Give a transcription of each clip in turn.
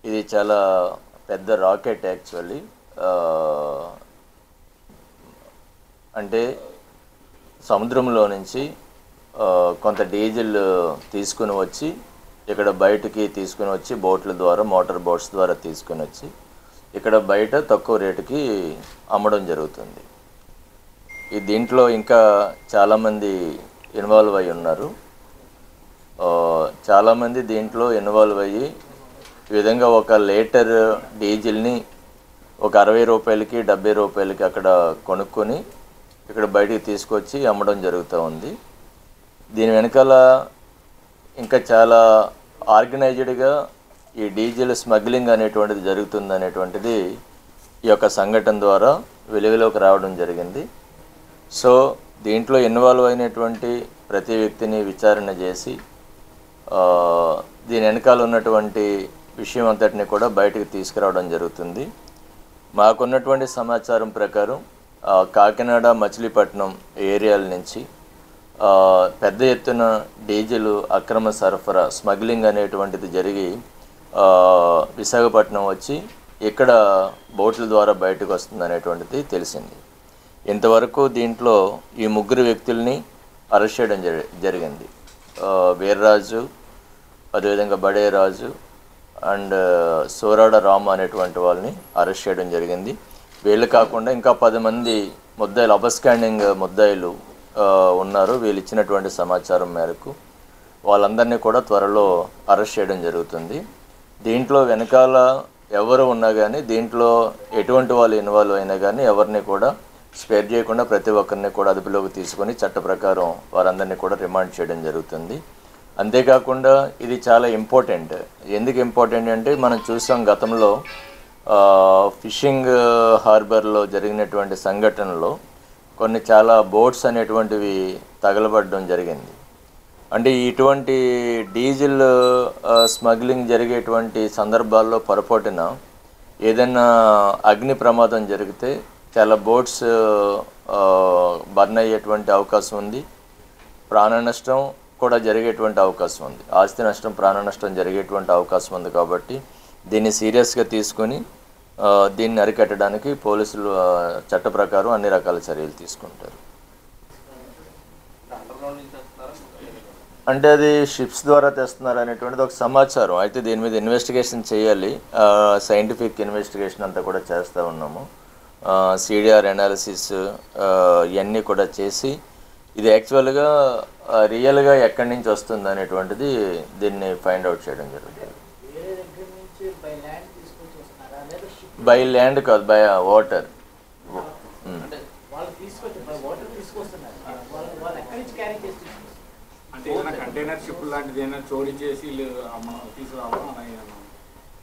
ఇది చాలా పెద్ద రాకెట్ యాక్చువల్లీ. అంటే సముద్రంలో నుంచి కొంత డీజిల్ తీసుకుని వచ్చి ఇక్కడ బయటికి తీసుకుని వచ్చి బోట్ల ద్వారా, మోటార్ బోట్స్ ద్వారా తీసుకుని వచ్చి ఇక్కడ బయట తక్కువ రేటుకి అమ్మడం జరుగుతుంది. ఈ దీంట్లో ఇంకా చాలామంది ఇన్వాల్వ్ అయి ఉన్నారు. చాలామంది దీంట్లో ఇన్వాల్వ్ అయ్యి ఈ విధంగా ఒక లీటర్ డీజిల్ని ఒక 60 రూపాయలకి 70 రూపాయలకి అక్కడ కొనుక్కొని ఇక్కడ బయటికి తీసుకొచ్చి అమ్మడం జరుగుతూ ఉంది. దీని వెనకాల ఇంకా చాలా ఆర్గనైజ్డ్గా ఈ డీజిల్ స్మగ్లింగ్ అనేటువంటిది జరుగుతుంది అనేటువంటిది ఈ యొక్క సంఘటన ద్వారా వెలుగులోకి రావడం జరిగింది. సో దీంట్లో ఇన్వాల్వ్ అయినటువంటి ప్రతి వ్యక్తిని విచారణ చేసి దీని వెనకాల ఉన్నటువంటి విషయం అంతటిని కూడా బయటకు తీసుకురావడం జరుగుతుంది. మాకున్నటువంటి సమాచారం ప్రకారం కాకినాడ, మచిలీపట్నం ఏరియాల నుంచి పెద్ద ఎత్తున డీజిల్ అక్రమ సరఫరా, స్మగ్లింగ్ అనేటువంటిది జరిగి విశాఖపట్నం వచ్చి ఇక్కడ బోట్ల ద్వారా బయటకు వస్తుంది అనేటువంటిది తెలిసింది. ఇంతవరకు దీంట్లో ఈ 3 వ్యక్తుల్ని అరెస్ట్ చేయడం జరిగింది. వీర్రాజు, అదేవిధంగా బడే రాజు అండ్ సోరాడ రాము అనేటువంటి వాళ్ళని అరెస్ట్ చేయడం జరిగింది. వీళ్ళు కాకుండా ఇంకా 10 మంది ముద్దాయిలు, అబస్కాండింగ్ ముద్దాయిలు ఉన్నారు. వీళ్ళు ఇచ్చినటువంటి సమాచారం మేరకు వాళ్ళందరినీ కూడా త్వరలో అరెస్ట్ చేయడం జరుగుతుంది. దీంట్లో వెనకాల ఎవరు ఉన్నా కానీ, దీంట్లో ఎటువంటి వాళ్ళు ఇన్వాల్వ్ అయినా కానీ ఎవరిని కూడా స్పేర్ చేయకుండా ప్రతి ఒక్కరిని కూడా అదుపులోకి తీసుకొని చట్ట ప్రకారం వారందరినీ కూడా రిమాండ్ చేయడం జరుగుతుంది. అంతేకాకుండా ఇది చాలా ఇంపార్టెంట్. ఎందుకు ఇంపార్టెంట్ అంటే మనం చూసాం గతంలో ఫిషింగ్ హార్బర్లో జరిగినటువంటి సంఘటనలో కొన్ని చాలా బోట్స్ అనేటువంటివి తగలబడడం జరిగింది. అంటే ఇటువంటి డీజిల్ స్మగ్లింగ్ జరిగేటువంటి సందర్భాల్లో పొరపాటున ఏదైనా అగ్ని ప్రమాదం జరిగితే చాలా బోట్స్ బర్న్ అయ్యేటువంటి అవకాశం ఉంది. ప్రాణ నష్టం కూడా జరిగేటువంటి అవకాశం ఉంది. ఆస్తి నష్టం, ప్రాణ నష్టం జరిగేటువంటి అవకాశం ఉంది. కాబట్టి దీన్ని సీరియస్గా తీసుకొని దీన్ని అరికట్టడానికి పోలీసులు చట్ట ప్రకారం అన్ని రకాల చర్యలు తీసుకుంటారు. అంటే అది షిప్స్ ద్వారా తెస్తున్నారు అనేటువంటిది ఒక సమాచారం. అయితే దీని మీద ఇన్వెస్టిగేషన్ చేయాలి. సైంటిఫిక్ ఇన్వెస్టిగేషన్ అంతా కూడా చేస్తూ ఉన్నాము. సిడిఆర్ అనాలిసిస్ ఇవన్నీ కూడా చేసి ఇది యాక్చువల్గా రియల్గా ఎక్కడి నుంచి వస్తుంది అనేటువంటిది దీన్ని ఫైండ్ అవుట్ చేయడం జరుగుతుంది. బై ల్యాండ్ కాదు, బై వాటర్.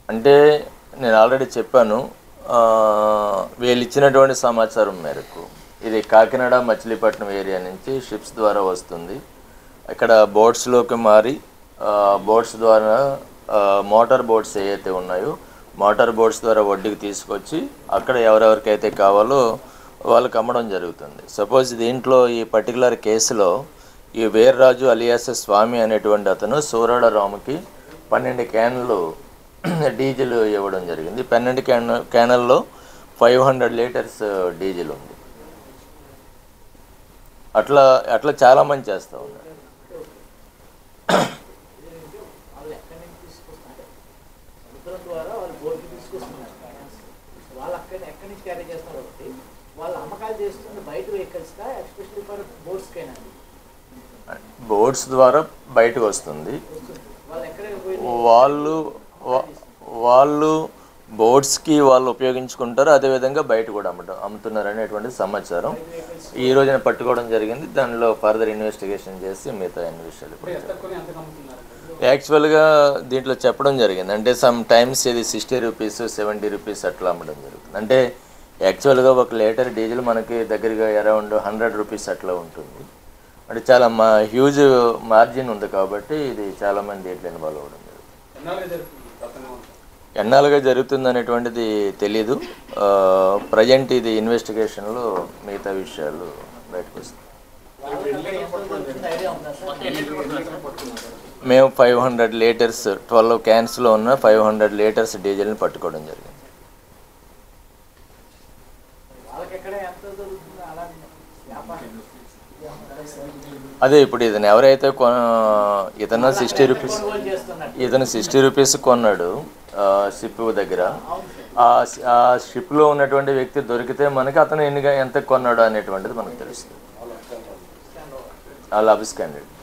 అంటే నేను ఆల్రెడీ చెప్పాను, వీళ్ళు ఇచ్చినటువంటి సమాచారం మేరకు ఇది కాకినాడ, మచిలీపట్నం ఏరియా నుంచి షిప్స్ ద్వారా వస్తుంది. ఇక్కడ బోట్స్లోకి మారి బోట్స్ ద్వారా మోటార్ బోట్స్ ఏవైతే ఉన్నాయో మోటార్ బోట్స్ ద్వారా ఒడ్డుకి తీసుకొచ్చి అక్కడ ఎవరెవరికైతే కావాలో వాళ్ళకి అమ్మడం జరుగుతుంది. సపోజ్ దీంట్లో ఈ పర్టికులర్ కేసులో ఈ వీర్రాజు అలియాస్ స్వామి అనేటువంటి అతను సోరాడ రాముకి 12 క్యాన్లు డీజిల్ ఇవ్వడం జరిగింది. 12 క్యాన్లలో 500 లీటర్స్ డీజిల్ ఉంది. అట్లా చాలామంది చేస్తూ ఉన్నారు. బోట్స్ ద్వారా బయటకు వస్తుంది. వాళ్ళు బోట్స్కి వాళ్ళు ఉపయోగించుకుంటారు. అదేవిధంగా బయట కూడా అమ్ముతున్నారు అనేటువంటి సమాచారం ఈ రోజున పట్టుకోవడం జరిగింది. దానిలో ఫర్దర్ ఇన్వెస్టిగేషన్ చేసి మిగతా అన్ని విషయాలు యాక్చువల్గా దీంట్లో చెప్పడం జరిగింది. అంటే సమ్ టైమ్స్ ఇది 60 రూపీస్, 70 రూపీస్ అట్లా అమ్మడం జరుగుతుంది. అంటే యాక్చువల్గా ఒక లీటర్ డీజిల్ మనకి దగ్గరగా అరౌండ్ 100 రూపీస్ అట్లా ఉంటుంది. అంటే చాలా హ్యూజ్ మార్జిన్ ఉంది. కాబట్టి ఇది చాలామంది దీంట్లో ఇన్వాల్వ్ అవ్వడం జరుగుతుంది. ఎన్నాళ్ళుగా జరుగుతుంది అనేటువంటిది తెలీదు. ప్రజెంట్ ఇది ఇన్వెస్టిగేషన్లో మిగతా విషయాలు బయటకు వస్తాయి. మేము 500 లీటర్స్ 12 క్యాన్స్లో ఉన్న 500 లీటర్స్ డీజిల్ని పట్టుకోవడం జరిగింది. అదే ఇప్పుడు ఇతను ఎవరైతే ఇతను 60 రూపీస్ కొన్నాడు షిప్ దగ్గర. ఆ షిప్లో ఉన్నటువంటి వ్యక్తి దొరికితే మనకి అతను ఎంత కొన్నాడు అనేటువంటిది మనకు తెలుస్తుంది. ఆ లబ్స్ క్యాండిడేట్